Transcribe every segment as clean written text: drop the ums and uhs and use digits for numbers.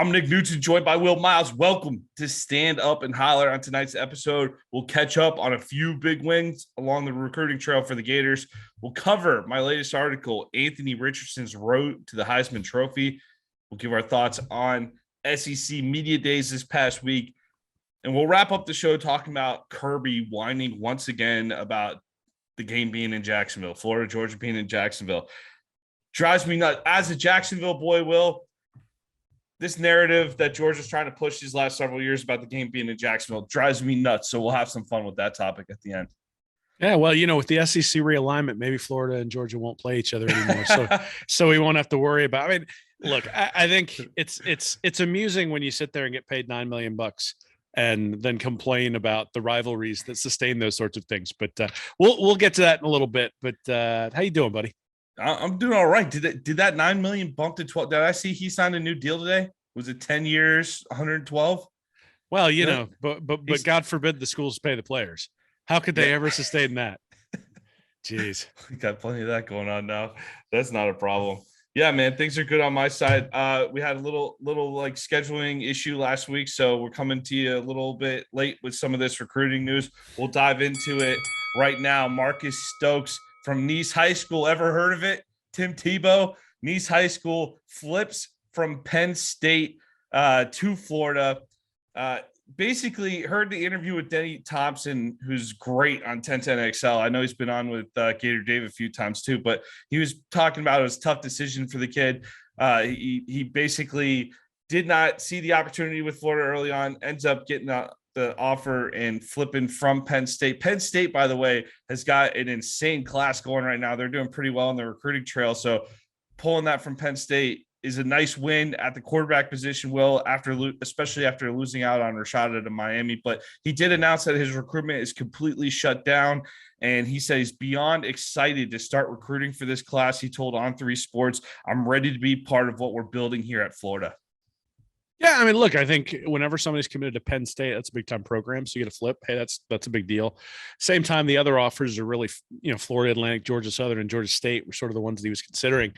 I'm Nick Knudsen, joined by Will Miles. Welcome to Stand Up and Holler. On tonight's episode, we'll catch up on a few big wins along the recruiting trail for the Gators. We'll cover my latest article, Anthony Richardson's road to the Heisman Trophy. We'll give our thoughts on SEC Media Days this past week. And we'll wrap up the show talking about Kirby whining once again about the game being in Jacksonville, Florida, Georgia being in Jacksonville. Drives me nuts. As a Jacksonville boy, Will, this narrative that Georgia's trying to push these last several years about the game being in Jacksonville drives me nuts. So we'll have some fun with that topic at the end. Yeah, well, with the SEC realignment, maybe Florida and Georgia won't play each other anymore. So we won't have to worry about. I mean, look, I think it's amusing when you sit there and get paid $9 million and then complain about the rivalries that sustain those sorts of things. But we'll get to that in a little bit. But how you doing, buddy? I'm doing all right. Did that $9 million bump to 12? Did I see he signed a new deal today? Was it 10 years, 112? Well, but God forbid the schools pay the players. How could they ever sustain that? Jeez. We got plenty of that going on now. That's not a problem. Yeah, man, things are good on my side. We had a little like scheduling issue last week, so we're coming to you a little bit late with some of this recruiting news. We'll dive into it right now. Marcus Stokes from Nease High School. Ever heard of it? Tim Tebow, Nease High School, flips from Penn State to Florida. Basically heard the interview with Denny Thompson, who's great on 1010XL. I know he's been on with Gaither Dave a few times too, but he was talking about it was a tough decision for the kid. He basically did not see the opportunity with Florida early on, ends up getting the offer and flipping from Penn State. Penn State, by the way, has got an insane class going right now. They're doing pretty well on the recruiting trail. So pulling that from Penn State is a nice win at the quarterback position, Will, especially after losing out on Rashada to Miami. But he did announce that his recruitment is completely shut down. And he said he's beyond excited to start recruiting for this class. He told On3 Sports, "I'm ready to be part of what we're building here at Florida." Yeah, I mean, look, I think whenever somebody's committed to Penn State, that's a big time program. So you get a flip. Hey, that's a big deal. Same time, the other offers are really, Florida Atlantic, Georgia Southern, and Georgia State were sort of the ones that he was considering.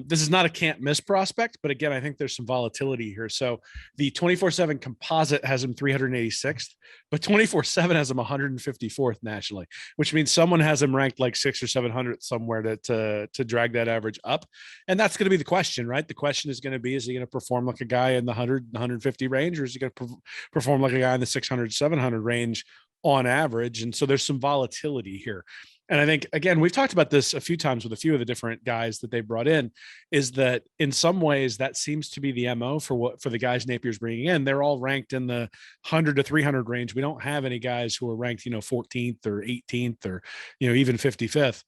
This is not a can't miss prospect, but again, I think there's some volatility here. So the 24/7 composite has him 386th, but 24/7 has him 154th nationally, which means someone has him ranked like 600 or 700 somewhere to drag that average up. And that's going to be the question, right? The question is going to be, is he going to perform like a guy in the 100, 150 range, or is he going to perform like a guy in the 600, 700 range on average? And so there's some volatility here. And I think, again, we've talked about this a few times with a few of the different guys that they brought in, is that in some ways that seems to be the MO for the guys Napier's bringing in. They're all ranked in the 100 to 300 range. We don't have any guys who are ranked, 14th or 18th or, even 55th.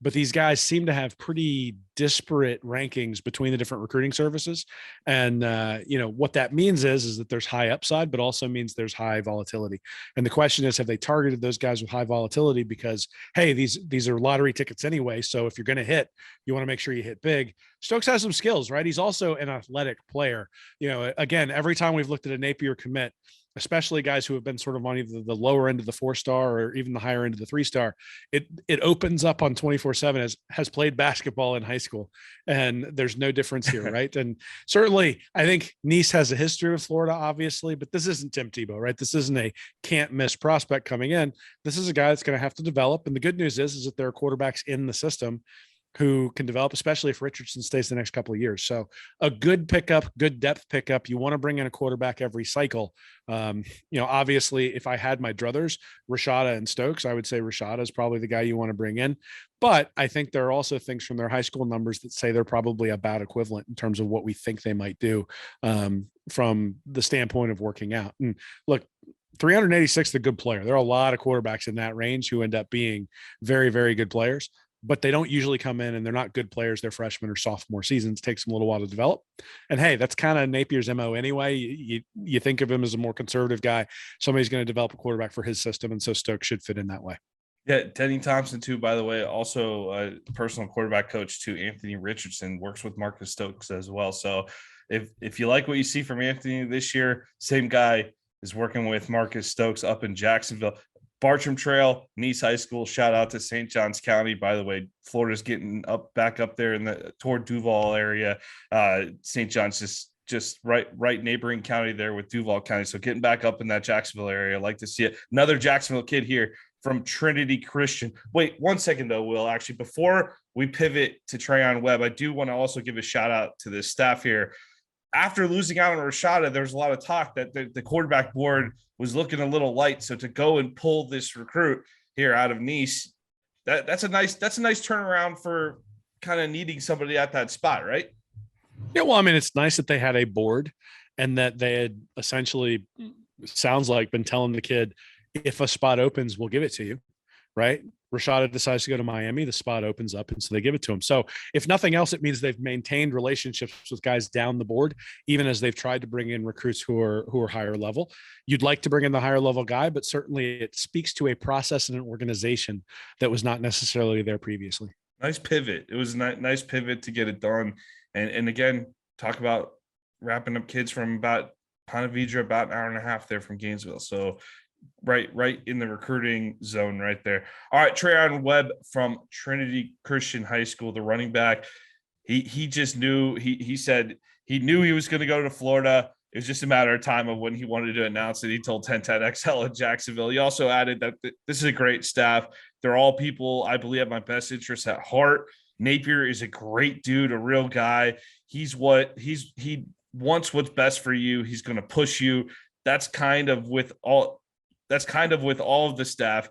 But these guys seem to have pretty disparate rankings between the different recruiting services. And, what that means is that there's high upside, but also means there's high volatility. And the question is, have they targeted those guys with high volatility? Because, hey, these are lottery tickets anyway. So if you're going to hit, you want to make sure you hit big. Stokes has some skills, right? He's also an athletic player. Again, every time we've looked at a Napier commit, especially guys who have been sort of on either the lower end of the 4-star or even the higher end of the 3-star, it opens up on 24/7 has played basketball in high school, and there's no difference here, right? And certainly, I think Nease has a history with Florida, obviously, but this isn't Tim Tebow, right? This isn't a can't miss prospect coming in. This is a guy that's going to have to develop, and the good news is that there are quarterbacks in the system who can develop, especially if Richardson stays the next couple of years. So a good pickup, good depth pickup. You want to bring in a quarterback every cycle. Obviously, if I had my druthers, Rashada and Stokes, I would say Rashada is probably the guy you want to bring in. But I think there are also things from their high school numbers that say they're probably about equivalent in terms of what we think they might do from the standpoint of working out. And look, 386 is a good player. There are a lot of quarterbacks in that range who end up being very, very good players, but they don't usually come in and they're not good players. They're freshman or sophomore seasons. It takes them a little while to develop. And hey, that's kind of Napier's MO anyway. You think of him as a more conservative guy. Somebody's going to develop a quarterback for his system. And so Stokes should fit in that way. Yeah, Denny Thompson too, by the way, also a personal quarterback coach to Anthony Richardson, works with Marcus Stokes as well. So if you like what you see from Anthony this year, same guy is working with Marcus Stokes up in Jacksonville. Bartram Trail, Nease High School. Shout out to St. Johns County. By the way, Florida's getting back up there in toward Duval area. St. John's just just right neighboring county there with Duval County. So getting back up in that Jacksonville area, I like to see it. Another Jacksonville kid here from Trinity Christian. Wait 1 second though, Will. Actually, before we pivot to Treyaun Webb, I do want to also give a shout out to the staff here. After losing out on Rashada, there was a lot of talk that the quarterback board was looking a little light. So to go and pull this recruit here out of Nease, that's a nice turnaround for kind of needing somebody at that spot, right? Yeah, well, I mean, it's nice that they had a board and that they had essentially, sounds like, been telling the kid, if a spot opens, we'll give it to you, right? Rashada decides to go to Miami, the spot opens up, and so they give it to him. So if nothing else, it means they've maintained relationships with guys down the board, even as they've tried to bring in recruits who are higher level. You'd like to bring in the higher level guy, but certainly it speaks to a process and an organization that was not necessarily there previously. Nice pivot. It was a nice pivot to get it done. And again, talk about wrapping up kids from about Ponte Vedra, about an hour and a half there from Gainesville. So right in the recruiting zone right there. All right, Treyaun Webb from Trinity Christian High School, the running back. He just knew, he said he knew he was going to go to Florida. It was just a matter of time of when he wanted to announce it. He told 1010XL in Jacksonville. He also added that this is a great staff. They're all people I believe have my best interests at heart. Napier is a great dude, a real guy. He wants what's best for you. He's going to push you. That's kind of with all of the staff.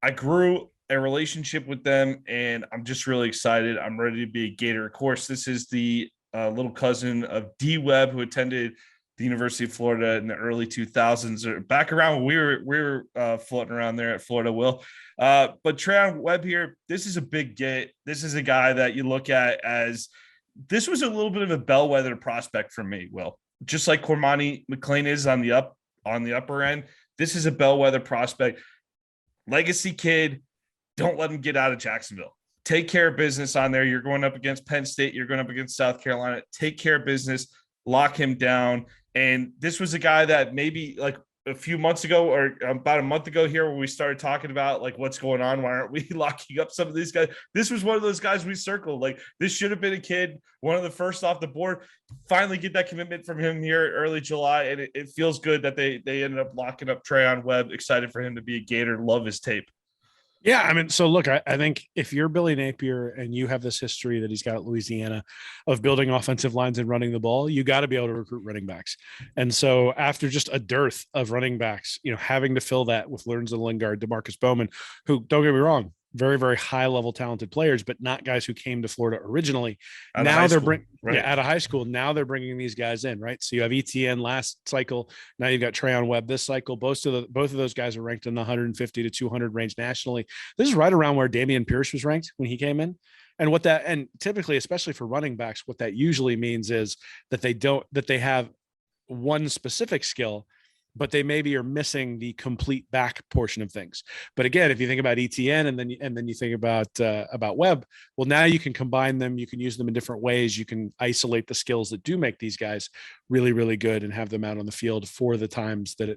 I grew a relationship with them, and I'm just really excited. I'm ready to be a Gator. Of course, this is the little cousin of D Webb, who attended the University of Florida in the early 2000s, or back around when we were floating around there at Florida, Will. But Treyaun Webb here, this is a big get. This is a guy that you look at as, this was a little bit of a bellwether prospect for me, Will. Just like Cormani McLean is on the upper end, this is a bellwether prospect. Legacy kid, don't let him get out of Jacksonville. Take care of business on there. You're going up against Penn State. You're going up against South Carolina. Take care of business. Lock him down. And this was a guy that maybe like a few months ago or about a month ago here when we started talking about like what's going on, why aren't we locking up some of these guys? This was one of those guys we circled. Like, this should have been a kid, one of the first off the board. Finally get that commitment from him here early July, and it feels good that they ended up locking up Treyaun Webb. Excited for him to be a Gator. Love his tape. Yeah, I mean, so look, I think if you're Billy Napier and you have this history that he's got at Louisiana of building offensive lines and running the ball, you got to be able to recruit running backs. And so after just a dearth of running backs, having to fill that with Lorenzo Lingard, DeMarcus Bowman, who, don't get me wrong, very, very high level talented players, but not guys who came to Florida originally. Now they're bringing out of high school. Now they're bringing these guys in, right? So you have ETN last cycle. Now you've got Treyaun Webb this cycle. Both of those guys are ranked in the 150 to 200 range nationally. This is right around where Dameon Pierce was ranked when he came in. And typically, especially for running backs, what that usually means is that they have one specific skill, but they maybe are missing the complete back portion of things. But again, if you think about ETN and then you think about Webb, well, now you can combine them. You can use them in different ways. You can isolate the skills that do make these guys really, really good and have them out on the field for the times that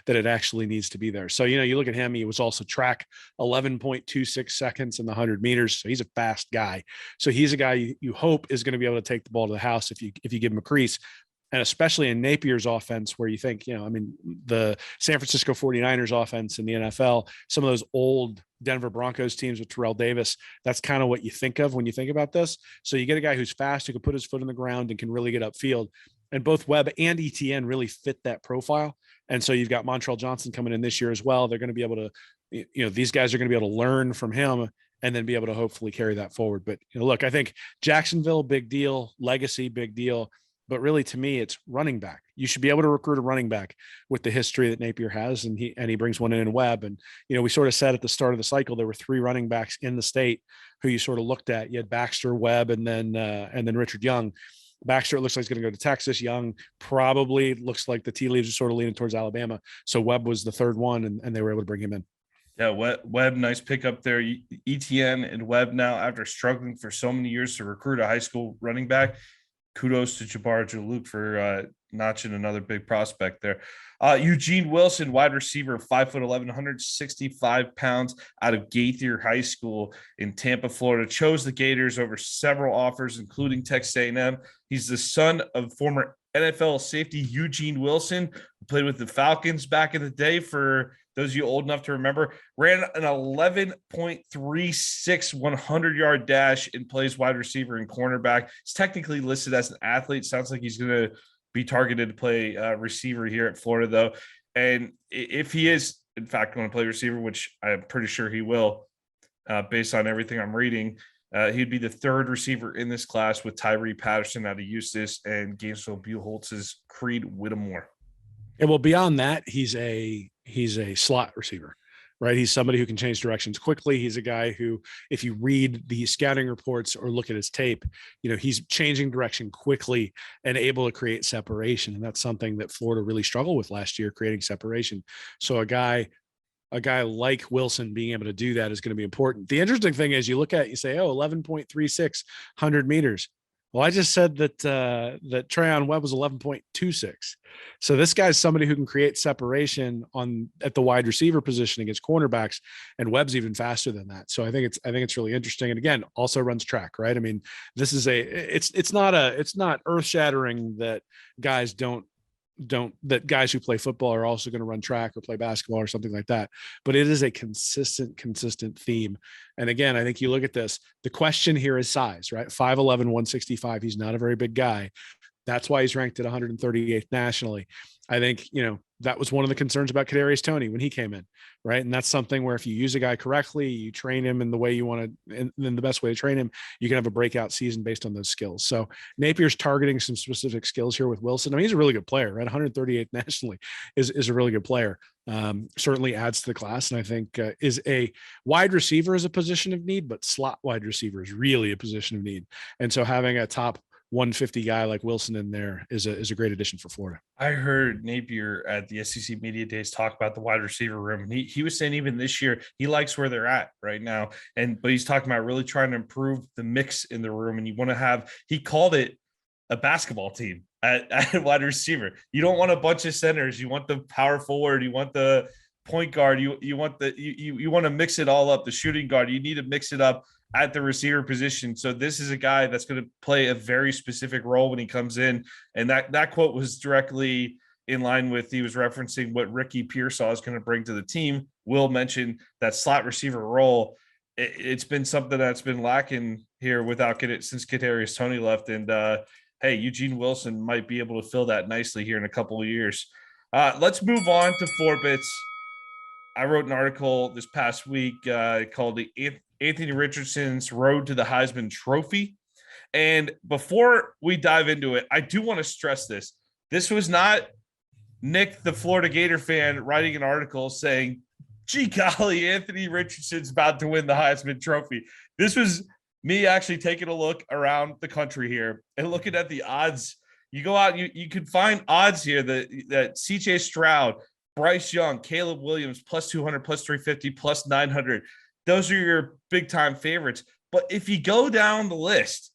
it actually needs to be there. So, you look at him, he was also track 11.26 seconds in the 100 meters. So he's a fast guy. So he's a guy you hope is going to be able to take the ball to the house if you give him a crease. And especially in Napier's offense, where you think, the San Francisco 49ers offense in the NFL, some of those old Denver Broncos teams with Terrell Davis, that's kind of what you think of when you think about this. So you get a guy who's fast, who can put his foot in the ground and can really get upfield. And both Webb and ETN really fit that profile. And so you've got Montrell Johnson coming in this year as well. They're going to be able to, these guys are going to be able to learn from him and then be able to hopefully carry that forward. But look, I think Jacksonville, big deal. Legacy, big deal. But really, to me, it's running back. You should be able to recruit a running back with the history that Napier has, and he brings one in Webb. And we sort of said at the start of the cycle there were 3 running backs in the state who you sort of looked at. You had Baxter, Webb, and then Richard Young. Baxter, it looks like he's going to go to Texas. Young probably looks like the tea leaves are sort of leaning towards Alabama. So Webb was the third one, and they were able to bring him in. Yeah, Webb, nice pickup there. ETN and Webb now, after struggling for so many years to recruit a high school running back, kudos to Jabbar Jaluk for notching another big prospect there. Eugene Wilson, wide receiver, 5'11", 165 pounds, out of Gaither High School in Tampa, Florida, chose the Gators over several offers, including Texas A&M. He's the son of former NFL safety Eugene Wilson, who played with the Falcons back in the day, for those of you old enough to remember, ran an 11.36 100-yard dash and plays wide receiver and cornerback. He's technically listed as an athlete. Sounds like he's going to be targeted to play receiver here at Florida, though. And if he is, in fact, going to play receiver, which I'm pretty sure he will, based on everything I'm reading, he'd be the third receiver in this class with Tyree Patterson out of Eustis and Gainesville Buchholz's Creed Whittemore. And well, beyond that, he's a slot receiver, right? He's somebody who can change directions quickly. He's a guy who, if you read the scouting reports or look at his tape, he's changing direction quickly and able to create separation. And that's something that Florida really struggled with last year, creating separation. So a guy like Wilson being able to do that is going to be important. The interesting thing is you look at it, you say, 11.36 100 meters. Well, I just said that Treyaun Webb was 11.26. So this guy's somebody who can create separation at the wide receiver position against cornerbacks, and Webb's even faster than that. So I think it's really interesting. And again, also runs track, right? I mean, this is it's not earth shattering that guys that guys who play football are also going to run track or play basketball or something like that. But it is a consistent theme. And again, I think you look at this, the question here is size, right? 5'11", 165. He's not a very big guy. That's why he's ranked at 138th nationally. I think, that was one of the concerns about Kadarius Toney when he came in, right? And that's something where if you use a guy correctly, you train him in the way you want to, and then the best way to train him, you can have a breakout season based on those skills. So Napier's targeting some specific skills here with Wilson. I mean, he's a really good player, right? 138th nationally is a really good player. Certainly adds to the class. And I think is a wide receiver is a position of need, but slot wide receiver is really a position of need. And so having a top 150 guy like Wilson in there is a great addition for Florida. I heard Napier at the SEC Media Days talk about the wide receiver room. And he was saying even this year, he likes where they're at right now. But he's talking about really trying to improve the mix in the room. And you want to have, he called it a basketball team at wide receiver. You don't want a bunch of centers. You want the power forward. You want the point guard. You want to mix it all up. The shooting guard, you need to mix it up at the receiver position. So this is a guy that's going to play a very specific role when he comes in. And that quote was directly in line with, he was referencing what Ricky Pearsall is going to bring to the team. Will mentioned that slot receiver role. It's been something that's been lacking here since Kadarius Toney left. And hey, Eugene Wilson might be able to fill that nicely here in a couple of years. Let's move on to Forbits. I wrote an article this past week called Anthony Richardson's Road to the Heisman Trophy. And before we dive into it, I do want to stress this. This was not Nick, the Florida Gator fan, writing an article saying, gee golly, Anthony Richardson's about to win the Heisman Trophy. This was me actually taking a look around the country here and looking at the odds. You go out, you can find odds here that CJ Stroud, Bryce Young, Caleb Williams, plus 200, plus 350, plus 900. Those are your big time favorites. But if you go down the list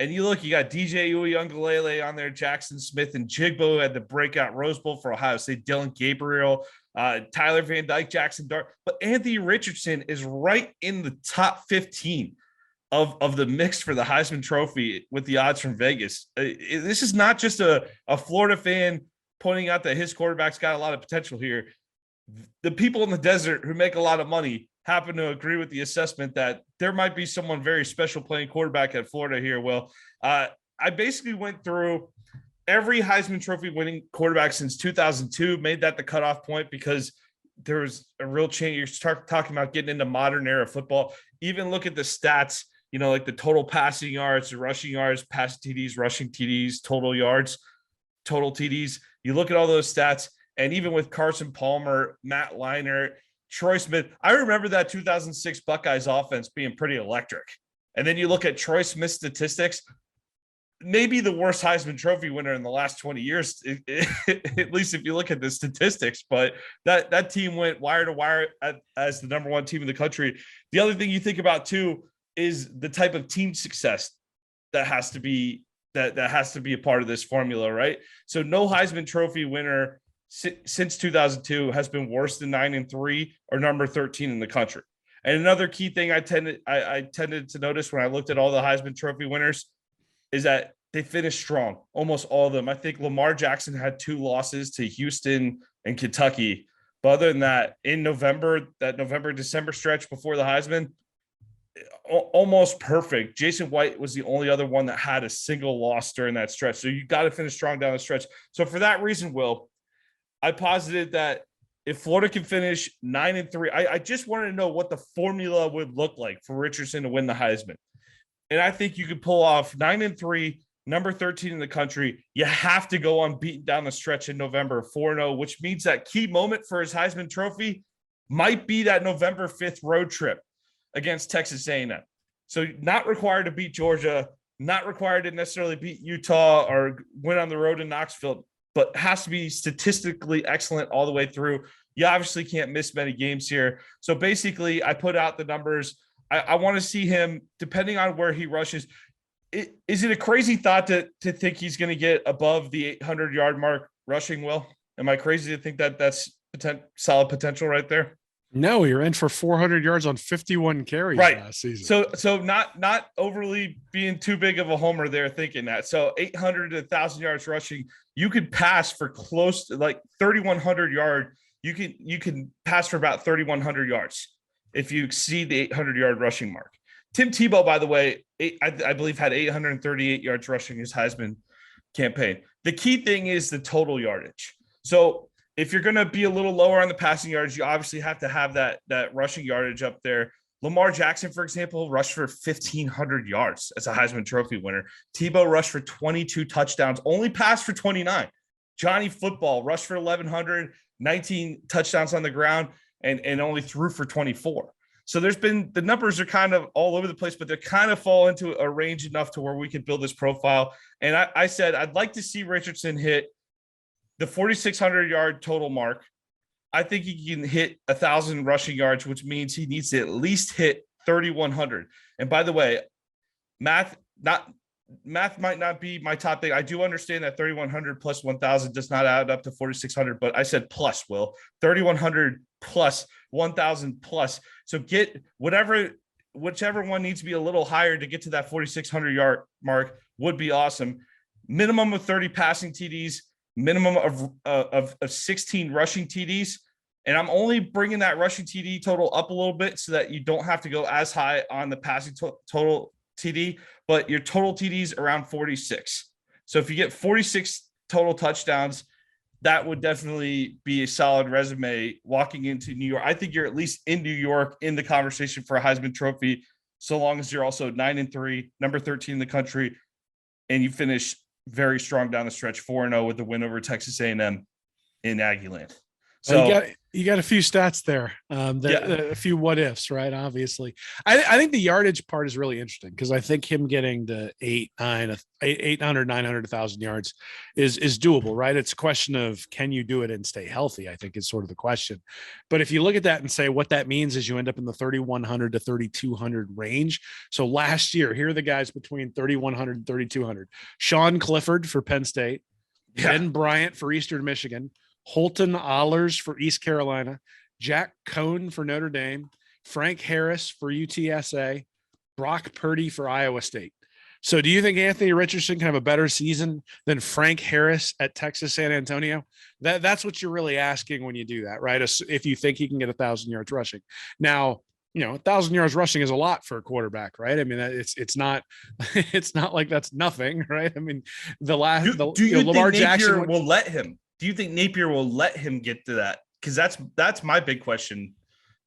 and you look, you got DJ Uiagalelei on there, Jackson Smith and Jigbo had the breakout Rose Bowl for Ohio State, Dylan Gabriel, Tyler Van Dyke, Jackson Dart. But Anthony Richardson is right in the top 15 of the mix for the Heisman Trophy with the odds from Vegas. This is not just a Florida fan pointing out that his quarterback's got a lot of potential here. The people in the desert who make a lot of money happen to agree with the assessment that there might be someone very special playing quarterback at Florida here. Well, I basically went through every Heisman Trophy winning quarterback since 2002, made that the cutoff point because there was a real change. You're talking about getting into modern era football. Even look at the stats, like the total passing yards, the rushing yards, pass TDs, rushing TDs, total yards, total TDs. You look at all those stats, and even with Carson Palmer, Matt Leinart, Troy Smith, I remember that 2006 Buckeyes offense being pretty electric. And then you look at Troy Smith's statistics, maybe the worst Heisman Trophy winner in the last 20 years, at least if you look at the statistics. But that team went wire to wire as the number one team in the country. The other thing you think about, too, is the type of team success that has to be a part of this formula, right? So no Heisman Trophy winner since 2002 has been worse than 9-3 or number 13 in the country. And another key thing I tended to notice when I looked at all the Heisman Trophy winners is that they finished strong, almost all of them. I think Lamar Jackson had 2 losses to Houston and Kentucky. But other than that, in November, that November-December stretch before the Heisman, almost perfect. Jason White was the only other one that had a single loss during that stretch. So you got to finish strong down the stretch. So for that reason, Will, I posited that if Florida can finish 9-3, I just wanted to know what the formula would look like for Richardson to win the Heisman. And I think you could pull off 9-3, number 13 in the country. You have to go unbeaten down the stretch in November, 4-0, which means that key moment for his Heisman Trophy might be that November 5th road trip against Texas A&M. So not required to beat Georgia, not required to necessarily beat Utah or win on the road in Knoxville, but has to be statistically excellent all the way through. You obviously can't miss many games here. So basically, I put out the numbers. I want to see him, depending on where he rushes. Is it a crazy thought to think he's going to get above the 800-yard mark rushing, Will? Am I crazy to think that that's solid potential right there? No, you're in for 400 yards on 51 carries last season. So not overly being too big of a homer there thinking that. So 800 to 1,000 yards rushing, you could pass for close to like 3,100 yard. You can pass for about 3,100 yards if you exceed the 800-yard rushing mark. Tim Tebow, by the way, I believe had 838 yards rushing his Heisman campaign. The key thing is the total yardage. So if you're going to be a little lower on the passing yards, you obviously have to have that rushing yardage up there. Lamar Jackson, for example, rushed for 1,500 yards as a Heisman Trophy winner. Tebow rushed for 22 touchdowns, only passed for 29. Johnny Football rushed for 1,100, 19 touchdowns on the ground, and only threw for 24. So there's been, the numbers are kind of all over the place, but they kind of fall into a range enough to where we could build this profile. And I said, I'd like to see Richardson hit the 4,600-yard total mark. I think he can hit 1,000 rushing yards, which means he needs to at least hit 3,100. And by the way, math might not be my top thing. I do understand that 3,100 plus 1,000 does not add up to 4,600, but I said plus, Will. 3,100 plus 1,000 plus. So get whichever one needs to be a little higher to get to that 4,600-yard mark would be awesome. Minimum of 30 passing TDs, minimum of 16 rushing TDs. And I'm only bringing that rushing TD total up a little bit so that you don't have to go as high on the passing total TD, but your total TDs around 46. So if you get 46 total touchdowns, that would definitely be a solid resume walking into New York. I think you're at least in New York in the conversation for a Heisman Trophy, so long as you're also 9-3, number 13 in the country, and you finish very strong down the stretch, 4-0 with the win over Texas A&M in Aggieland. So you got a few stats there, a few what ifs, right? Obviously, I think the yardage part is really interesting because I think him getting the 800, 900, 1,000 yards is doable, right? It's a question of can you do it and stay healthy, I think is sort of the question. But if you look at that and say what that means is you end up in the 3,100 to 3,200 range. So last year, here are the guys between 3,100 and 3,200. Sean Clifford for Penn State, Ben Bryant for Eastern Michigan, Holton Ahlers for East Carolina, Jack Cohn for Notre Dame, Frank Harris for UTSA, Brock Purdy for Iowa State. So do you think Anthony Richardson can have a better season than Frank Harris at Texas San Antonio? That's what you're really asking when you do that, right? If you think he can get 1,000 yards rushing. Now, 1,000 yards rushing is a lot for a quarterback, right? I mean, it's not like that's nothing, right? I mean, do you think Lamar Jackson will let him? Do you think Napier will let him get to that? Because that's my big question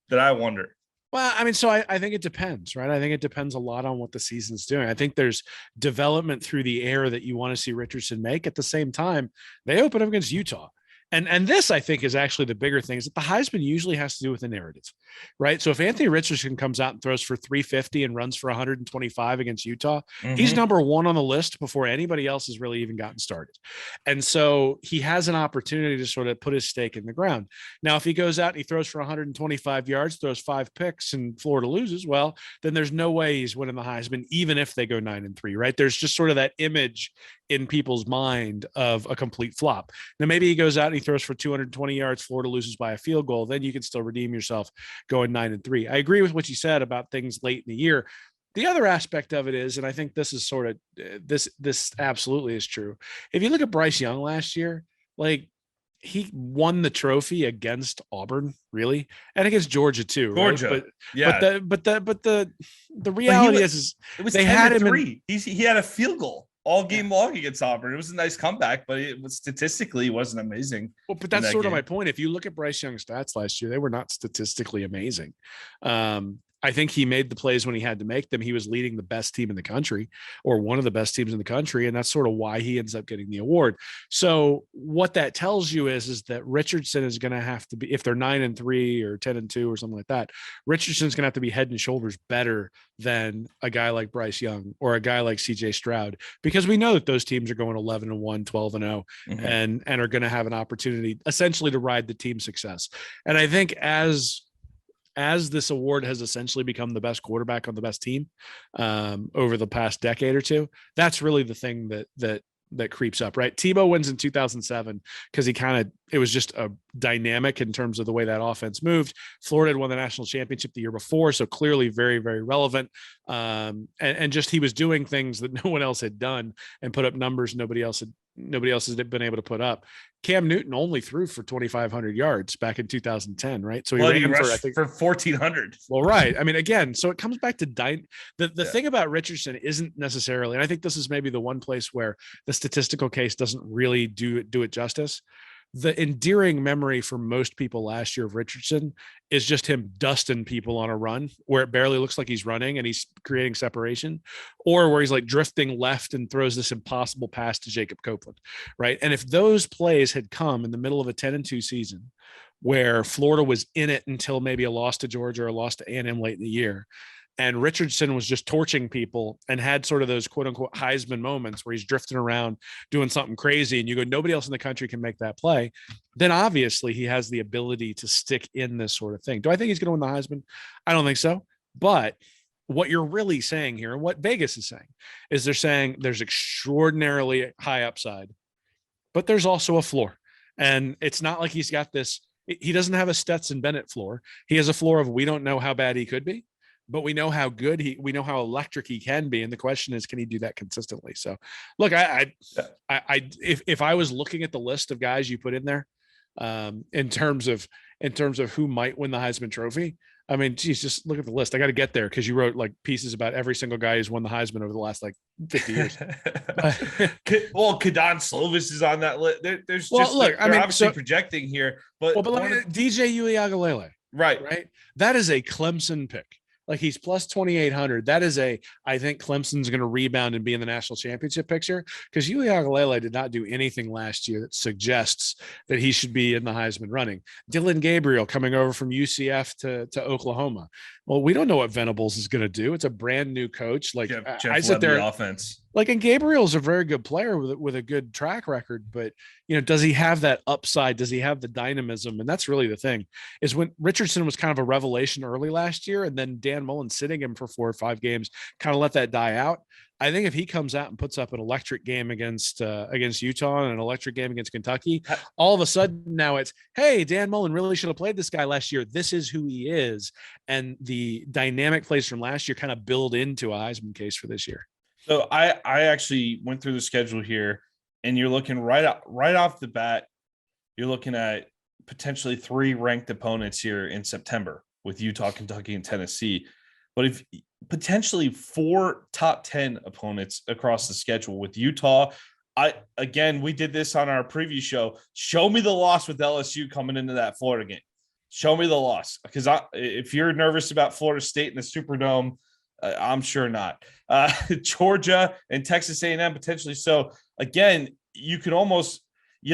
that I wonder. Well, I mean, so I think it depends, right? I think it depends a lot on what the season's doing. I think there's development through the air that you want to see Richardson make. At the same time, they open up against Utah. And this, I think, is actually the bigger thing is that the Heisman usually has to do with the narrative, right? So if Anthony Richardson comes out and throws for 350 and runs for 125 against Utah, he's number one on the list before anybody else has really even gotten started. And so he has an opportunity to sort of put his stake in the ground. Now, if he goes out and he throws for 125 yards, throws 5 picks and Florida loses, well, then there's no way he's winning the Heisman, even if they go 9-3, right? There's just sort of that image in people's mind of a complete flop. Now, maybe he goes out and he throws for 220 yards, Florida loses by a field goal, then you can still redeem yourself going 9-3. I agree with what you said about things late in the year. The other aspect of it is, and I think this is sort of this absolutely is true. If you look at Bryce Young last year, like he won the trophy against Auburn, really, and against Georgia too, right? Georgia, But yeah. the reality is it was they 10 had to him 3. He had a field goal all game long against Auburn. It was a nice comeback, but it was statistically wasn't amazing. Well, but that's sort of my point. If you look at Bryce Young's stats last year, they were not statistically amazing. I think he made the plays when he had to make them. He was leading the best team in the country, or one of the best teams in the country, and that's sort of why he ends up getting the award. So what that tells you is that Richardson is going to have to be, if they're 9-3 or 10-2 or something like that, Richardson's going to have to be head and shoulders better than a guy like Bryce Young or a guy like CJ Stroud, because we know that those teams are going 11-1, 12-0, and are going to have an opportunity essentially to ride the team success. And I think as this award has essentially become the best quarterback on the best team over the past decade or two, that's really the thing that creeps up, right? Tebow wins in 2007 because it was just a dynamic in terms of the way that offense moved. Florida had won the national championship the year before, so clearly very, very relevant. And just he was doing things that no one else had done and put up numbers nobody else has been able to put up. Cam Newton only threw for 2,500 yards back in 2010, right? So he rushed for 1,400. Well, right. I mean, again, so it comes back to the thing about Richardson isn't necessarily, and I think this is maybe the one place where the statistical case doesn't really do it justice. The endearing memory for most people last year of Richardson is just him dusting people on a run where it barely looks like he's running and he's creating separation, or where he's like drifting left and throws this impossible pass to Jacob Copeland, right? And if those plays had come in the middle of a 10-2 season where Florida was in it until maybe a loss to Georgia or a loss to A&M late in the year, and Richardson was just torching people and had sort of those quote unquote Heisman moments where he's drifting around doing something crazy, and you go, nobody else in the country can make that play, then obviously he has the ability to stick in this sort of thing. Do I think he's going to win the Heisman? I don't think so. But what you're really saying here, and what Vegas is saying, is they're saying there's extraordinarily high upside, but there's also a floor. And it's not like he's got this, he doesn't have a Stetson Bennett floor. He has a floor of, we don't know how bad he could be, but we know how good we know how electric he can be. And the question is, can he do that consistently? So look, if I was looking at the list of guys you put in there, in terms of who might win the Heisman Trophy, I mean, geez, just look at the list. I got to get there because you wrote like pieces about every single guy who's won the Heisman over the last like 50 years. Well, Kadon Slovis is on that list. There's obviously projecting here, but DJ Uiagalelei, right? That is a Clemson pick. Like he's plus 2,800. That is I think Clemson's going to rebound and be in the national championship picture, because Uiagalelei did not do anything last year that suggests that he should be in the Heisman running. Dylan Gabriel coming over from UCF to Oklahoma. Well, we don't know what Venables is going to do. It's a brand new coach. Like I sit there, offense. Like, and Gabriel's a very good player with a good track record, but does he have that upside? Does he have the dynamism? And that's really the thing, is when Richardson was kind of a revelation early last year, and then Dan Mullen sitting him for 4 or 5 games kind of let that die out. I think if he comes out and puts up an electric game against Utah and an electric game against Kentucky, all of a sudden now it's, hey, Dan Mullen really should have played this guy last year. This is who he is. And the dynamic plays from last year kind of build into a Heisman case for this year. So I actually went through the schedule here, and you're looking right off the bat, you're looking at potentially 3 ranked opponents here in September with Utah, Kentucky, and Tennessee. But if potentially 4 top 10 opponents across the schedule with Utah. We did this on our preview show. Show me the loss with LSU coming into that Florida game. Show me the loss, because if you're nervous about Florida State in the Superdome, I'm sure not. Georgia and Texas A&M potentially. So again, you'd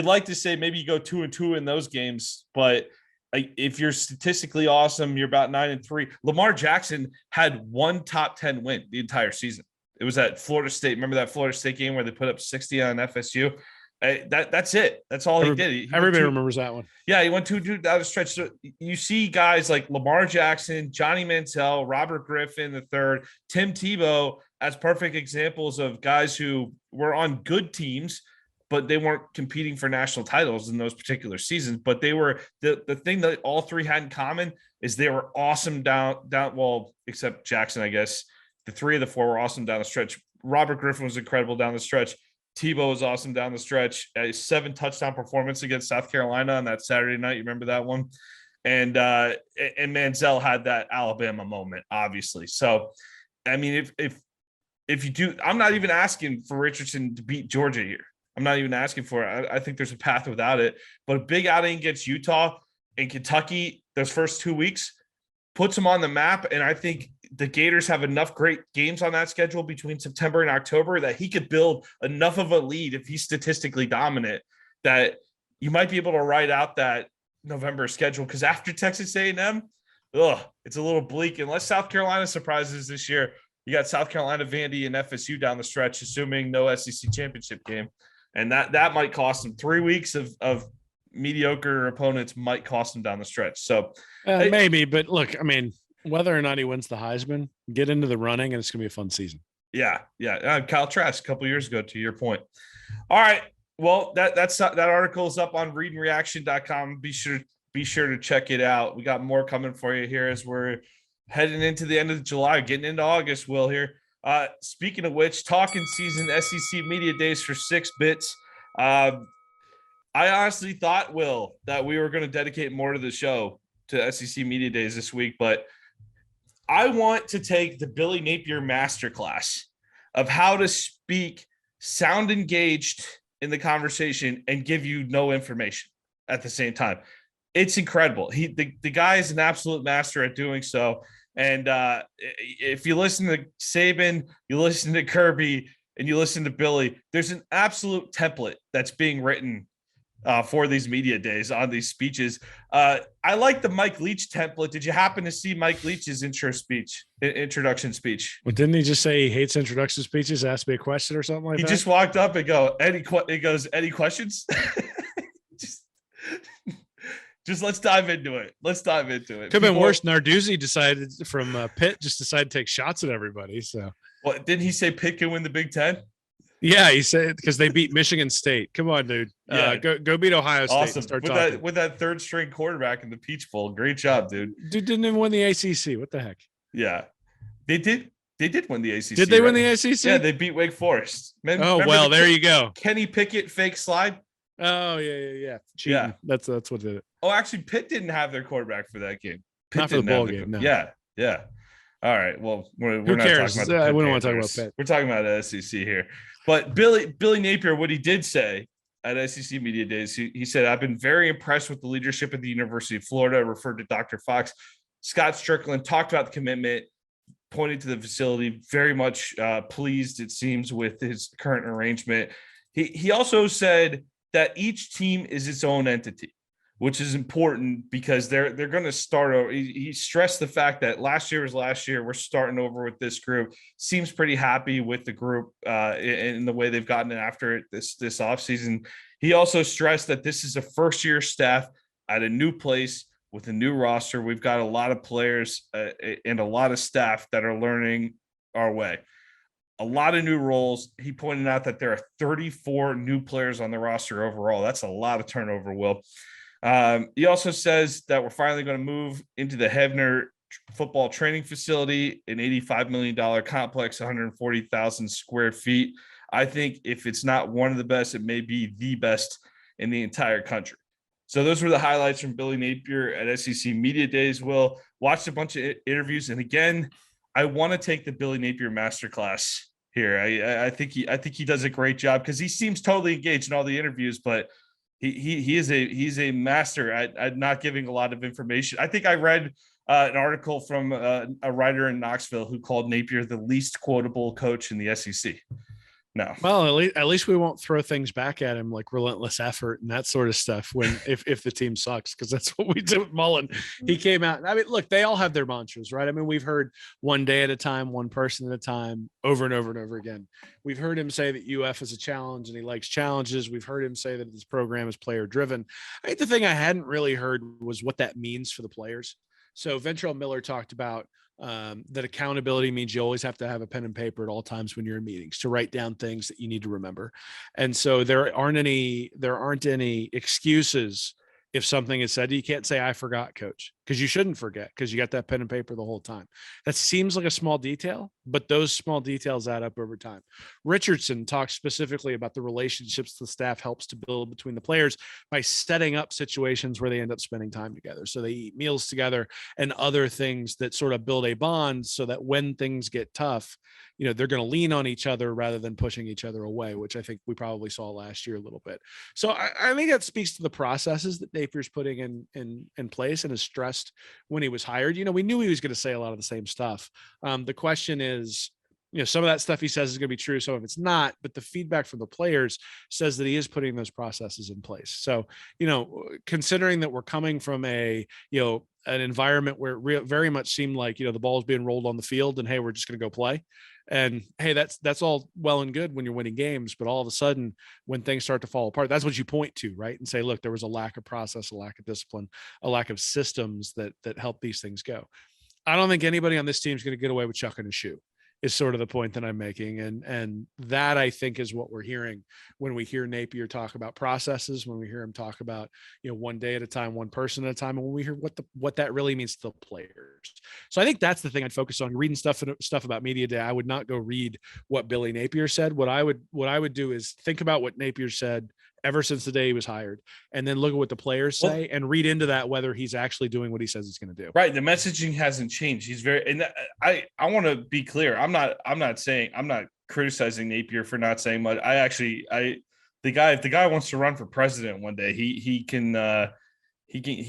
like to say maybe you go 2-2 in those games, but if you're statistically awesome, you're about 9-3. Lamar Jackson had 1 top 10 win the entire season. It was at Florida State. Remember that Florida State game where they put up 60 on FSU? That's it. That's all he did. Everybody remembers that one. Yeah, he went 2-2 down the stretch. So you see guys like Lamar Jackson, Johnny Manziel, Robert Griffin III, Tim Tebow as perfect examples of guys who were on good teams, but they weren't competing for national titles in those particular seasons. But they were the thing that all 3 had in common is they were awesome down. Well, except Jackson, I guess. The 3 of the 4 were awesome down the stretch. Robert Griffin was incredible down the stretch. Tebow was awesome down the stretch. A 7-touchdown performance against South Carolina on that Saturday night. You remember that one? And Manziel had that Alabama moment, obviously. So, I mean, if you do, I'm not even asking for Richardson to beat Georgia here. I'm not even asking for it. I think there's a path without it. But a big outing against Utah and Kentucky those first 2 weeks puts them on the map. And I think the Gators have enough great games on that schedule between September and October that he could build enough of a lead if he's statistically dominant that you might be able to ride out that November schedule. Because after Texas A&M, it's a little bleak unless South Carolina surprises this year. You got South Carolina, Vandy, and FSU down the stretch, assuming no SEC championship game. And that might cost them 3 weeks of mediocre opponents might cost them down the stretch. So maybe, but look, I mean, whether or not he wins the Heisman, get into the running, and it's going to be a fun season. Yeah. Kyle Trask a couple years ago, to your point. All right. Well, that article is up on readandreaction.com. Be sure to check it out. We got more coming for you here as we're heading into the end of July, getting into August, Will, here. Speaking of which, talking season SEC Media Days for 6 bits. I honestly thought, Will, that we were going to dedicate more to the show to SEC Media Days this week, but I want to take the Billy Napier masterclass of how to speak, sound engaged in the conversation, and give you no information at the same time. It's incredible. The guy is an absolute master at doing so. And if you listen to Saban, you listen to Kirby, and you listen to Billy, there's an absolute template that's being written for these media days on these speeches. I like the Mike Leach template. Did you happen to see Mike Leach's introduction speech? Well, didn't he just say he hates introduction speeches? Ask me a question or something like that? He just walked up and any questions? Just let's dive into it. Could have been worse. Narduzzi decided from Pitt decided to take shots at everybody. So, well, didn't he say Pitt can win the Big Ten? Yeah, he said because they beat Michigan State. Come on, dude. Yeah. Go beat Ohio State. Awesome. And start with that third string quarterback in the Peach Bowl. Great job, dude. Dude didn't even win the ACC. What the heck? Yeah, they did. They did win the ACC. Did they win the ACC? Yeah, they beat Wake Forest. There you go. Kenny Pickett fake slide. Oh yeah. Cheating. Yeah, that's what did it. Oh, actually, Pitt didn't have their quarterback for that game. Not for the bowl game. No. Yeah. All right. Well, we're who not cares? talking about. We don't want to talk about Pitt. We're talking about the SEC here. But Billy Napier, what he did say at SEC Media Days, he said, "I've been very impressed with the leadership at the University of Florida." Referred to Dr. Fox. Scott Strickland talked about the commitment, pointed to the facility. Very much pleased, it seems, with his current arrangement. He also said that each team is its own entity, which is important because they're going to start over. He stressed the fact that last year was last year. We're starting over with this group. Seems pretty happy with the group in the way they've gotten after it this offseason. He also stressed that this is a first-year staff at a new place with a new roster. We've got a lot of players and a lot of staff that are learning our way. A lot of new roles. He pointed out that there are 34 new players on the roster overall. That's a lot of turnover, Will. He also says that we're finally going to move into the Hebner football training facility, an $85 million complex, 140,000 square feet. I think if it's not one of the best, it may be the best in the entire country. So those were the highlights from Billy Napier at SEC Media Days. Will watched a bunch of interviews, and again, I want to take the Billy Napier masterclass here. I think he does a great job because he seems totally engaged in all the interviews, but he's a master at not giving a lot of information. I think I read an article from a writer in Knoxville who called Napier the least quotable coach in the SEC. No. Well, at least we won't throw things back at him like relentless effort and that sort of stuff when if the team sucks, because that's what we did with Mullen. He came out. I mean, look, they all have their mantras, right? I mean, we've heard one day at a time, one person at a time, over and over and over again. We've heard him say that UF is a challenge and he likes challenges. We've heard him say that this program is player driven. I think the thing I hadn't really heard was what that means for the players. So Ventrell Miller talked about that accountability means you always have to have a pen and paper at all times when you're in meetings to write down things that you need to remember. And so there aren't any excuses if something is said. You can't say, I forgot, coach. because you shouldn't forget, because you got that pen and paper the whole time. That seems like a small detail, but those small details add up over time. Richardson talks specifically about the relationships the staff helps to build between the players by setting up situations where they end up spending time together. So they eat meals together and other things that sort of build a bond so that when things get tough, they're going to lean on each other rather than pushing each other away, which I think we probably saw last year a little bit. So I think that speaks to the processes that Napier's putting in place and is stressed when he was hired. We knew he was going to say a lot of the same stuff. The question is, some of that stuff he says is going to be true, some of it's not, but the feedback from the players says that he is putting those processes in place. So, considering that we're coming from an environment where it very much seemed like, the ball's being rolled on the field and, hey, we're just going to go play. And hey, that's all well and good when you're winning games, but all of a sudden when things start to fall apart, that's what you point to, right? And say, look, there was a lack of process, a lack of discipline, a lack of systems that help these things go. I don't think anybody on this team is going to get away with chucking a shoe, is sort of the point that I'm making. And that, I think, is what we're hearing when we hear Napier talk about processes, when we hear him talk about, one day at a time, one person at a time, and when we hear what that really means to the players. So I think that's the thing I'd focus on. Reading stuff about Media Day, I would not go read what Billy Napier said. What I would do is think about what Napier said ever since the day he was hired, and then look at what the players say and read into that whether he's actually doing what he says he's going to do. Right. The messaging hasn't changed. He's and I want to be clear. I'm not criticizing Napier for not saying much. If the guy wants to run for president one day, he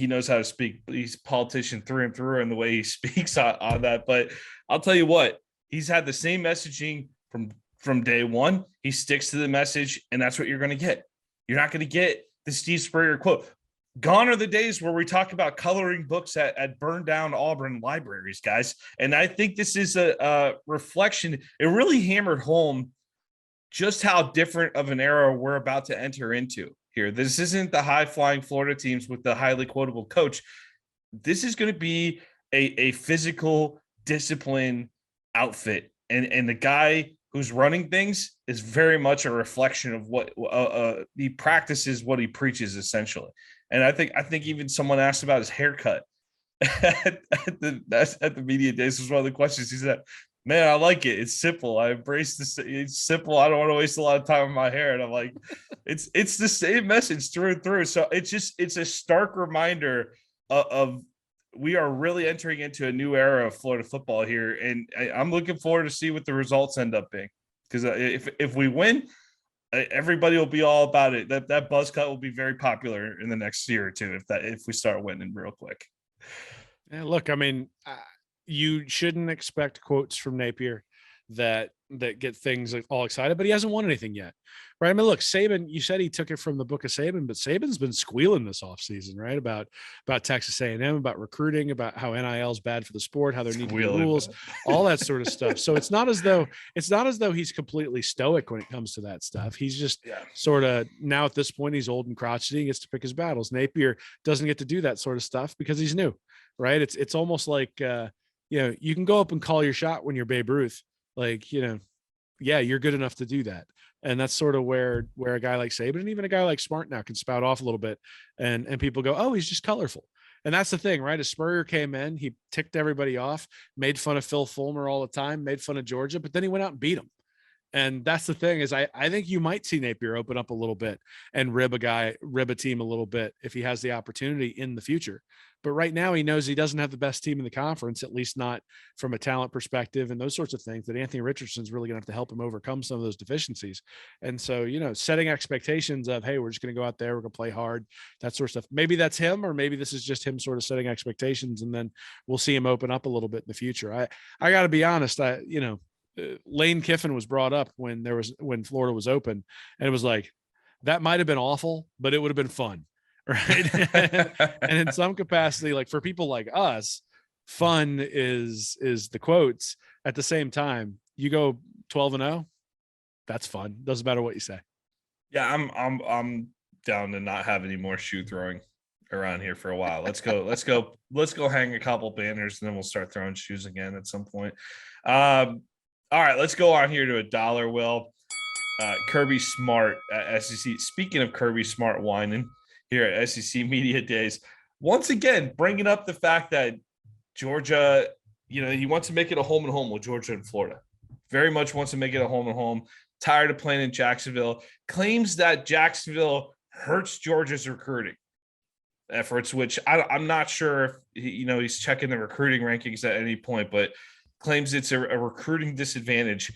knows how to speak. He's a politician through and through in the way he speaks on that. But I'll tell you what, he's had the same messaging from day one. He sticks to the message, and that's what you're going to get. You're not going to get the Steve Spurrier quote. Gone are the days where we talk about coloring books at burned down Auburn libraries, guys. And I think this is a reflection. It really hammered home just how different of an era we're about to enter into here. This isn't the high-flying Florida teams with the highly quotable coach. This is going to be a physical discipline outfit. And the guy who's running things is very much a reflection of what he practices, what he preaches, essentially. And I think even someone asked about his haircut at the Media Days. Was one of the questions. He said, "Man, I like it. It's simple. I embrace this. It's simple. I don't want to waste a lot of time on my hair." And I'm like, it's the same message through and through. So it's a stark reminder of we are really entering into a new era of Florida football here, and I'm looking forward to see what the results end up being. Because if we win, everybody will be all about it. That buzz cut will be very popular in the next year or two if we start winning real quick. Yeah, look, I mean, you shouldn't expect quotes from Napier that get things all excited, but he hasn't won anything yet, right? I mean, look, Saban, you said he took it from the book of Saban, but Saban's been squealing this offseason, right? About Texas A&M, about recruiting, about how NIL is bad for the sport, how there need to be rules, all that sort of stuff. So it's not as though he's completely stoic when it comes to that stuff. He's just sort of, now at this point, he's old and crotchety. He gets to pick his battles. Napier doesn't get to do that sort of stuff because he's new, right? It's almost like, you can go up and call your shot when you're Babe Ruth. Like, you're good enough to do that. And that's sort of where a guy like Saban and even a guy like Smart now can spout off a little bit and people go, oh, he's just colorful. And that's the thing, right? As Spurrier came in, he ticked everybody off, made fun of Phil Fulmer all the time, made fun of Georgia, but then he went out and beat him. And that's the thing is I think you might see Napier open up a little bit and rib a team a little bit if he has the opportunity in the future. But right now he knows he doesn't have the best team in the conference, at least not from a talent perspective and those sorts of things, that Anthony Richardson's really going to have to help him overcome some of those deficiencies. And so, setting expectations of, hey, we're just going to go out there, we're going to play hard, that sort of stuff. Maybe that's him, or maybe this is just him sort of setting expectations, and then we'll see him open up a little bit in the future. I got to be honest. Lane Kiffin was brought up when Florida was open, and it was like, that might've been awful, but it would have been fun. Right. And in some capacity, like for people like us, fun is the quotes. At the same time, you go 12-0, that's fun. Doesn't matter what you say. Yeah, I'm down to not have any more shoe throwing around here for a while. Let's go hang a couple banners, and then we'll start throwing shoes again at some point. All right, let's go on here to a dollar. Will Kirby Smart at SEC. Speaking of Kirby Smart whining here at SEC Media Days, once again, bringing up the fact that Georgia, he wants to make it a home and home with Georgia and Florida. Very much wants to make it a home and home. Tired of playing in Jacksonville. Claims that Jacksonville hurts Georgia's recruiting efforts, which I'm not sure if he's checking the recruiting rankings at any point, but claims it's a recruiting disadvantage.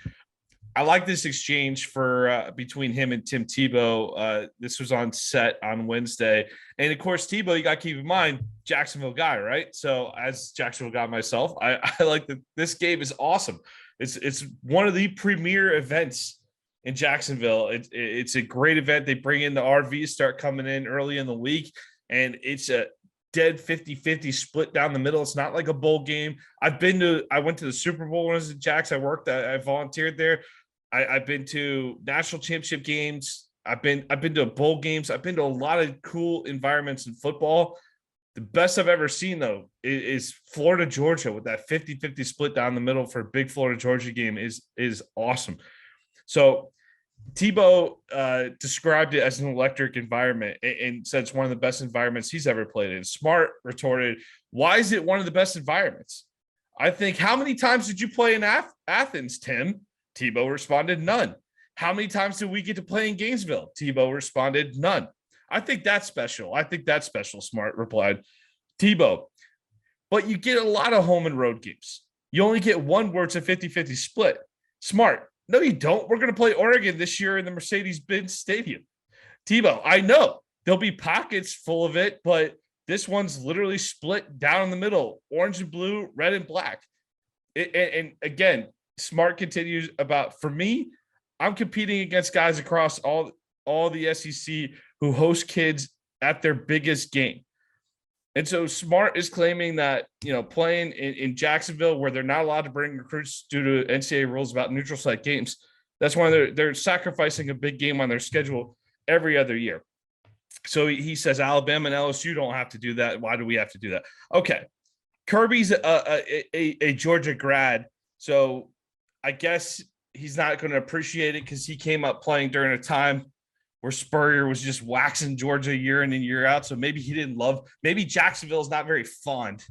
I like this exchange for between him and Tim Tebow. This was on set on Wednesday. And of course, Tebow, you got to keep in mind, Jacksonville guy, right? So as Jacksonville guy myself, I like that this game is awesome. It's one of the premier events in Jacksonville. It's a great event. They bring in the RVs, start coming in early in the week, and it's a dead 50-50 split down the middle. It's not like a bowl game. I went to the Super Bowl when I was at Jacks. I volunteered there. I've been to national championship games. I've been to bowl games. I've been to a lot of cool environments in football. The best I've ever seen, though, is Florida, Georgia, with that 50-50 split down the middle for a big Florida, Georgia game is awesome. So Tebow described it as an electric environment and said it's one of the best environments he's ever played in. Smart retorted, why is it one of the best environments? I think, how many times did you play in Athens, Tim? Tebow responded, none. How many times did we get to play in Gainesville? Tebow responded, none. I think that's special. Smart replied. Tebow, but you get a lot of home and road games. You only get one where it's a 50-50 split. Smart, no, you don't. We're going to play Oregon this year in the Mercedes-Benz Stadium. Tebow, I know. There'll be pockets full of it, but this one's literally split down the middle, orange and blue, red and black. And again, Smart continues about, for me, I'm competing against guys across all the SEC who host kids at their biggest game. And so Smart is claiming that, playing in Jacksonville, where they're not allowed to bring recruits due to NCAA rules about neutral site games, that's why they're sacrificing a big game on their schedule every other year. So he says Alabama and LSU don't have to do that. Why do we have to do that? Okay. Kirby's a Georgia grad, so I guess he's not going to appreciate it because he came up playing during a time where Spurrier was just waxing Georgia year in and year out. So maybe he didn't maybe Jacksonville is not very fond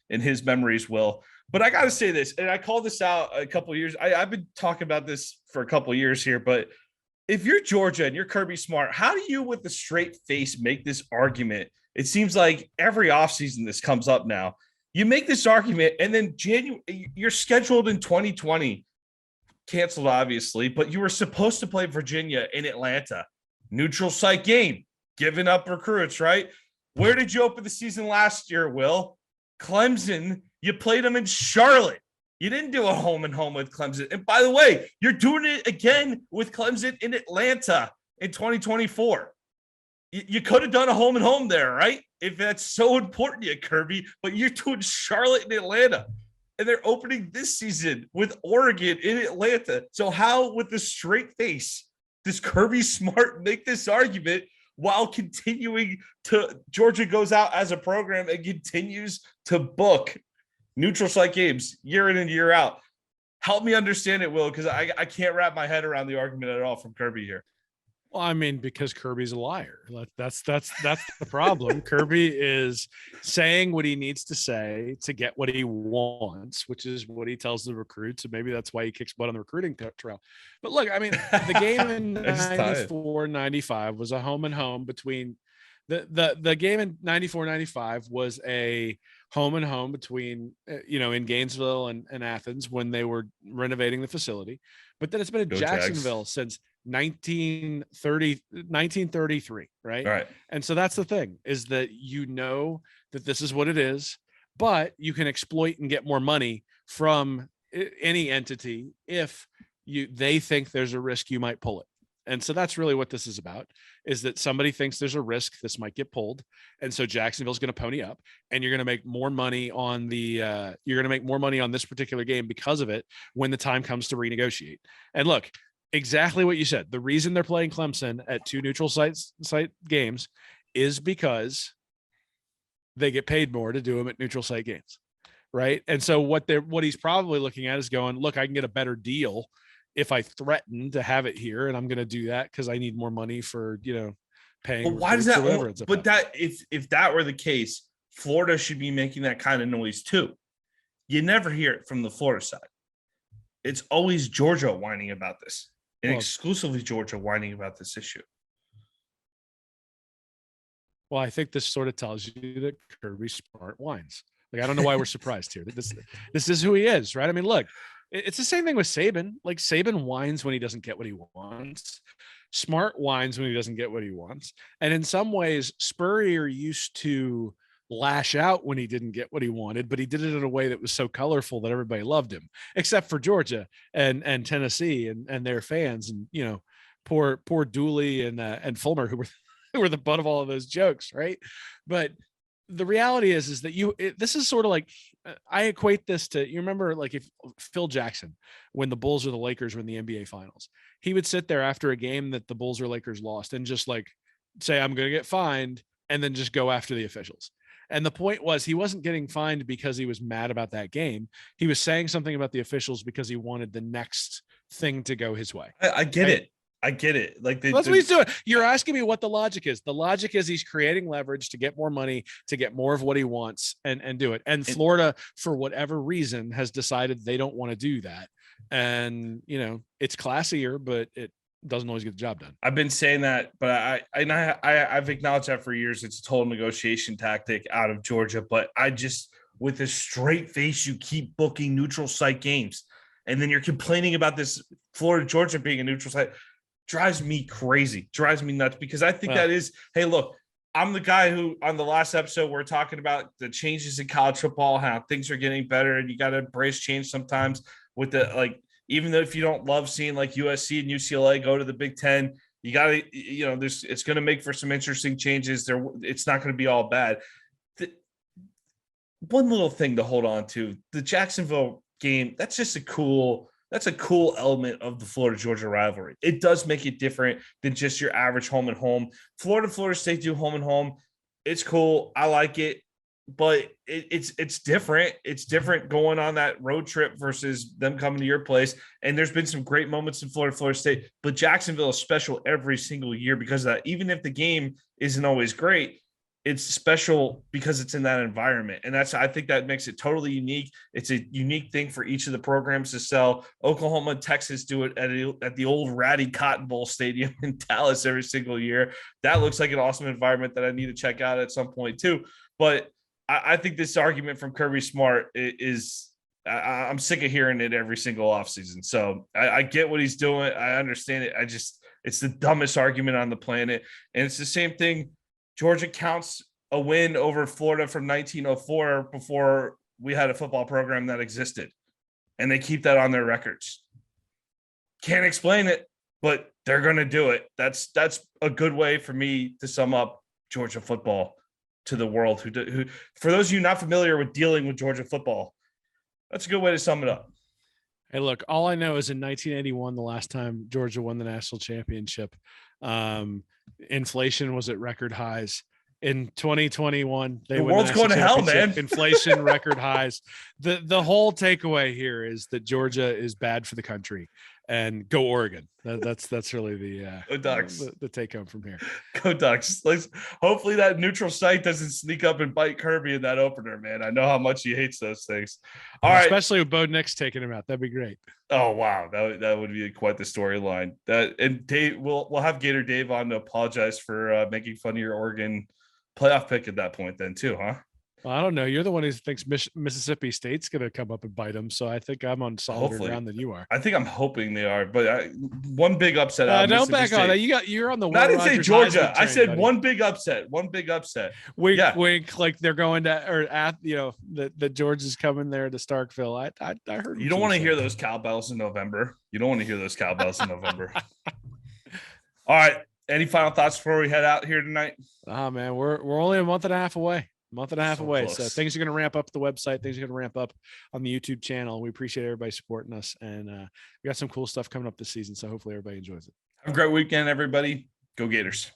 in his memories, Will. But I got to say this, and I called this out a couple of years. I've been talking about this for a couple of years here, but if you're Georgia and you're Kirby Smart, how do you, with a straight face, make this argument? It seems like every offseason this comes up now. You make this argument, and then you're scheduled in 2020, canceled obviously, but you were supposed to play Virginia in Atlanta. Neutral site game, giving up recruits, right? Where did you open the season last year, Will? Clemson. You played them in Charlotte. You didn't do a home and home with Clemson. And by the way, you're doing it again with Clemson in Atlanta in 2024. You could have done a home and home there, right? If that's so important to you, Kirby, but you're doing Charlotte and Atlanta. And they're opening this season with Oregon in Atlanta. So how, with the straight face, does Kirby Smart make this argument while continuing to Georgia goes out as a program and continues to book neutral site games year in and year out? Help me understand it, Will, because I can't wrap my head around the argument at all from Kirby here. Well, I mean, because Kirby's a liar. That's the problem. Kirby is saying what he needs to say to get what he wants, which is what he tells the recruits. And maybe that's why he kicks butt on the recruiting trail. But look, I mean, the game in 94-95 was a home and home between the game in 94-95 was a home and home between, in Gainesville and Athens when they were renovating the facility. But then it's been in Jacksonville since 1933, right? All right. And so that's the thing, is that that this is what it is, but you can exploit and get more money from any entity if they think there's a risk you might pull it. And so that's really what this is about, is that somebody thinks there's a risk this might get pulled. And so Jacksonville's going to pony up, and you're going to make more money on this particular game because of it when the time comes to renegotiate. And look, exactly what you said. The reason they're playing Clemson at two neutral site games is because they get paid more to do them at neutral site games. Right. And so what he's probably looking at is going, look, I can get a better deal if I threaten to have it here, and I'm going to do that because I need more money for, paying. But why does that? But that if that were the case, Florida should be making that kind of noise too. You never hear it from the Florida side. It's always Georgia whining about this, and exclusively Georgia whining about this issue. Well, I think this sort of tells you that Kirby Smart whines. Like, I don't know why we're surprised here. This is who he is, right? I mean, look, it's the same thing with Saban. Like, Saban whines when he doesn't get what he wants. Smart whines when he doesn't get what he wants. And in some ways, Spurrier used to lash out when he didn't get what he wanted, but he did it in a way that was so colorful that everybody loved him, except for Georgia and Tennessee and their fans. And, you know, poor Dooley and Fulmer, who were the butt of all of those jokes, right? But the reality is that this is sort of like, I equate this to, you remember, like, if Phil Jackson, when the Bulls or the Lakers were in the NBA finals, he would sit there after a game that the Bulls or Lakers lost and just like say, I'm going to get fined, and then just go after the officials. And the point was, he wasn't getting fined because he was mad about that game. He was saying something about the officials because he wanted the next thing to go his way. I get it. I get it. Like, that's what he's doing. You're asking me what the logic is. The logic is he's creating leverage to get more money, to get more of what he wants, and do it. And Florida, for whatever reason, has decided they don't want to do that. And, you know, it's classier, but it doesn't always get the job done. I've been saying that, but I've acknowledged that for years. It's a total negotiation tactic out of Georgia. But I just, with a straight face, you keep booking neutral site games, and then you're complaining about this Florida Georgia being a neutral site. Drives me crazy, drives me nuts, because I think that is, hey, look, I'm the guy who, on the last episode, we're talking about the changes in college football, how things are getting better, and you got to embrace change sometimes with the, like, even though if you don't love seeing like USC and UCLA go to the Big Ten, you got to, you know, it's going to make for some interesting changes. It's not going to be all bad. One little thing to hold on to, the Jacksonville game, that's just a cool element of the Florida-Georgia rivalry. It does make it different than just your average home and home. Florida State do home and home. It's cool. I like it, but it's different. It's different going on that road trip versus them coming to your place. And there's been some great moments in Florida State, but Jacksonville is special every single year because of that. Even if the game isn't always great, it's special because it's in that environment. And I think that makes it totally unique. It's a unique thing for each of the programs to sell. Oklahoma and Texas do it at the old ratty Cotton Bowl Stadium in Dallas every single year. That looks like an awesome environment that I need to check out at some point too. But I think this argument from Kirby Smart is I'm sick of hearing it every single offseason. So I get what he's doing. I understand it. It's the dumbest argument on the planet. And it's the same thing. Georgia counts a win over Florida from 1904 before we had a football program that existed. And they keep that on their records. Can't explain it, but they're going to do it. That's a good way for me to sum up Georgia football to the world. Who, for those of you not familiar with dealing with Georgia football, that's a good way to sum it up. Hey, look, all I know is in 1981, the last time Georgia won the national championship, inflation was at record highs. In 2021, the world's going to hell, man. Inflation record highs. The whole takeaway here is that Georgia is bad for the country, and go Oregon. That's really Go Ducks. The take home from here. Go Ducks. Hopefully that neutral site doesn't sneak up and bite Kirby in that opener, man. I know how much he hates those things. All right, especially with Bo Nix taking him out. That'd be great. Oh wow, that would be quite the storyline. And Dave, we'll have Gator Dave on to apologize for making fun of your Oregon playoff pick at that point then too, huh? Well, I don't know. You're the one who thinks Mississippi State's going to come up and bite them. So I think I'm on solider ground than you are. I think I'm hoping they are, but one big upset. Out don't back on that. You're on the. I didn't say Georgia. I said buddy. One big upset. One big upset. Wink, wink. Like they're going to, or at, you know, that Georgia's coming there to Starkville. I heard. You don't want to hear those cowbells in November. All right. Any final thoughts before we head out here tonight? Oh man, we're only a month and a half away. Away. Close. So things are going to ramp up at the website. Things are going to ramp up on the YouTube channel. We appreciate everybody supporting us, and we got some cool stuff coming up this season. So hopefully everybody enjoys it. Have a great weekend, everybody. Go Gators.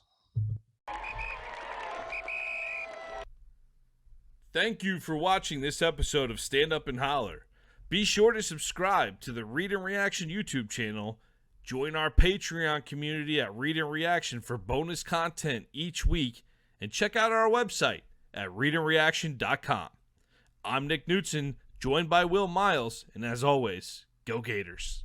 Thank you for watching this episode of Stand Up and Holler. Be sure to subscribe to the Read and Reaction YouTube channel. Join our Patreon community at Read and Reaction for bonus content each week, and check out our website at readandreaction.com. I'm Nick Knudsen, joined by Will Miles, and as always, go Gators.